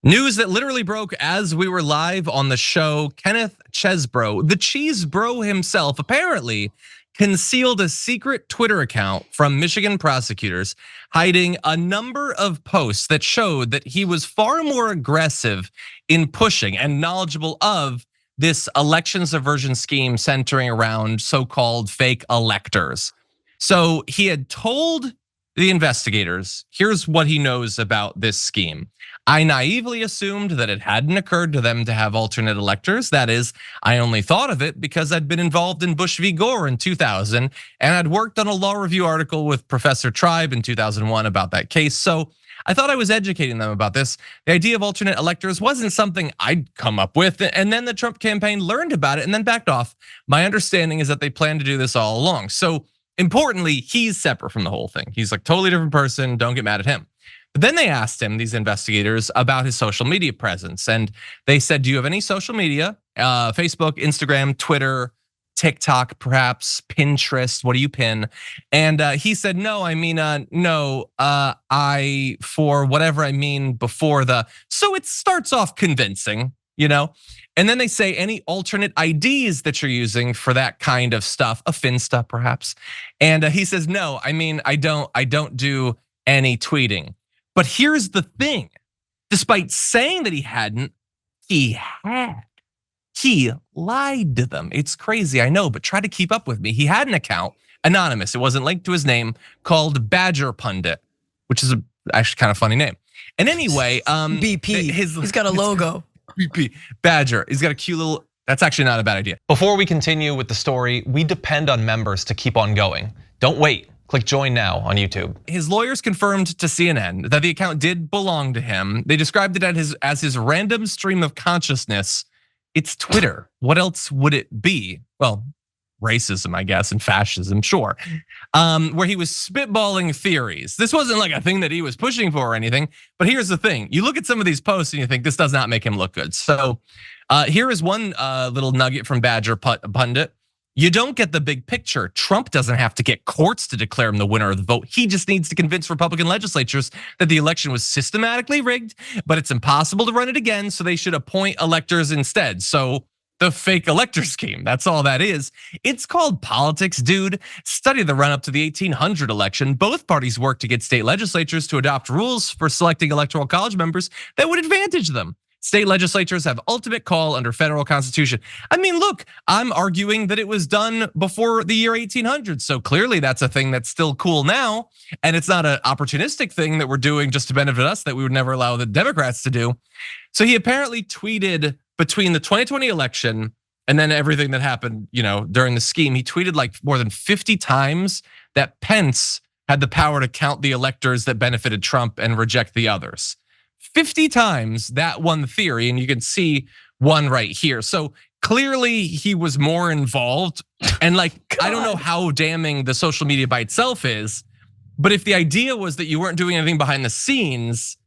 News that literally broke as we were live on the show. Kenneth Chesbro, the cheese bro himself, apparently concealed a secret Twitter account from Michigan prosecutors, hiding a number of posts that showed that he was far more aggressive in pushing and knowledgeable of this election subversion scheme centering around so-called fake electors. So he had told the investigators, here's what he knows about this scheme. I naively assumed that it hadn't occurred to them to have alternate electors. That is, I only thought of it because I'd been involved in Bush v. Gore in 2000, and I'd worked on a law review article with Professor Tribe in 2001 about that case. So I thought I was educating them about this. The idea of alternate electors wasn't something I'd come up with, and then the Trump campaign learned about it and then backed off. My understanding is that they plan to do this all along. So importantly, he's separate from the whole thing. He's like totally different person. Don't get mad at him. But then they asked him, these investigators, about his social media presence. And they said, do you have any social media? Facebook, Instagram, Twitter, TikTok, perhaps, Pinterest, what do you pin? And he said, no, I mean, no, I, for whatever I mean before the, so it starts off convincing, you know? And then they say any alternate IDs that you're using for that kind of stuff, a Finsta perhaps. And he says, no, I mean, I don't do any tweeting. But here's the thing, despite saying that he hadn't, he had. He lied to them. It's crazy, I know, but try to keep up with me. He had an account, anonymous, it wasn't linked to his name, called Badger Pundit, which is actually kind of funny name. And anyway, BP, he's got a logo. BP, Badger, he's got a cute little, that's actually not a bad idea. Before we continue with the story, we depend on members to keep on going. Don't wait. Click join now on YouTube. His lawyers confirmed to CNN that the account did belong to him. They described it as his random stream of consciousness. It's Twitter. What else would it be? Well, racism, I guess, and fascism, sure. Where he was spitballing theories. This wasn't like a thing that he was pushing for or anything, but here's the thing. You look at some of these posts and you think this does not make him look good. So here is one little nugget from Badger Pundit. You don't get the big picture. Trump doesn't have to get courts to declare him the winner of the vote. He just needs to convince Republican legislatures that the election was systematically rigged, but it's impossible to run it again, so they should appoint electors instead. So the fake elector scheme, that's all that is. It's called politics, dude. Study the run up to the 1800 election. Both parties worked to get state legislatures to adopt rules for selecting electoral college members that would advantage them. State legislatures have ultimate call under federal constitution. I mean, look, I'm arguing that it was done before the year 1800. So clearly that's a thing that's still cool now. And it's not an opportunistic thing that we're doing just to benefit us that we would never allow the Democrats to do. So he apparently tweeted between the 2020 election and then everything that happened, during the scheme, he tweeted like more than 50 times that Pence had the power to count the electors that benefited Trump and reject the others. 50 times that one theory, and you can see one right here. So clearly he was more involved. And I don't know how damning the social media by itself is, but if the idea was that you weren't doing anything behind the scenes,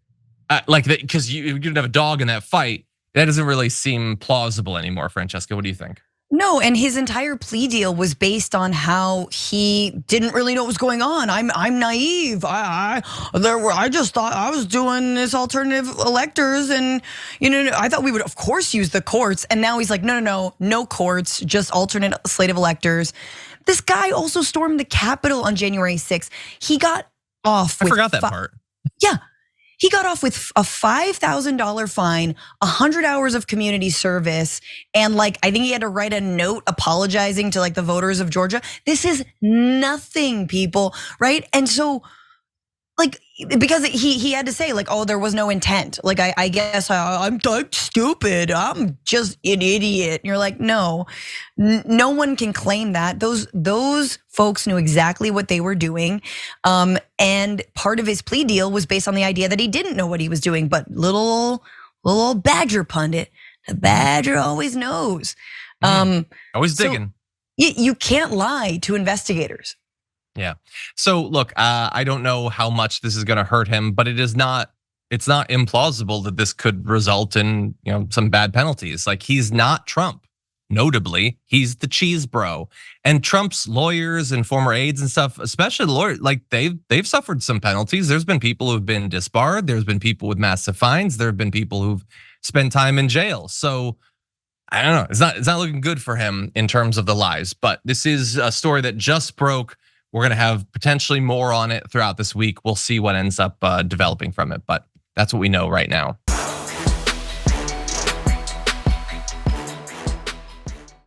like that, because you didn't have a dog in that fight, that doesn't really seem plausible anymore. Francesca, what do you think? No, and his entire plea deal was based on how he didn't really know what was going on. I'm naive. I just thought I was doing this alternative electors, and I thought we would of course use the courts. And now he's like, no courts, just alternate slate of electors. This guy also stormed the Capitol on January 6th. He got off. I forgot that part. Yeah. He got off with a $5,000 fine, 100 hours of community service, and I think he had to write a note apologizing to the voters of Georgia. This is nothing, people, right? And so, because he had to say oh, there was no intent. I guess I'm stupid. I'm just an idiot. And you're like, no one can claim that. Those folks knew exactly what they were doing. And part of his plea deal was based on the idea that he didn't know what he was doing. But little old Badger Pundit, the Badger always knows. Always digging. You can't lie to investigators. Yeah. So look, I don't know how much this is going to hurt him, but it's not implausible that this could result in some bad penalties. He's not Trump. notably, he's the cheese bro. And Trump's lawyers and former aides and stuff, especially the lawyers, like they've suffered some penalties. There's been people who've been disbarred. There's been people with massive fines. There have been people who've spent time in jail. So I don't know. It's not looking good for him in terms of the lies. But this is a story that just broke. We're gonna have potentially more on it throughout this week. We'll see what ends up developing from it. But that's what we know right now.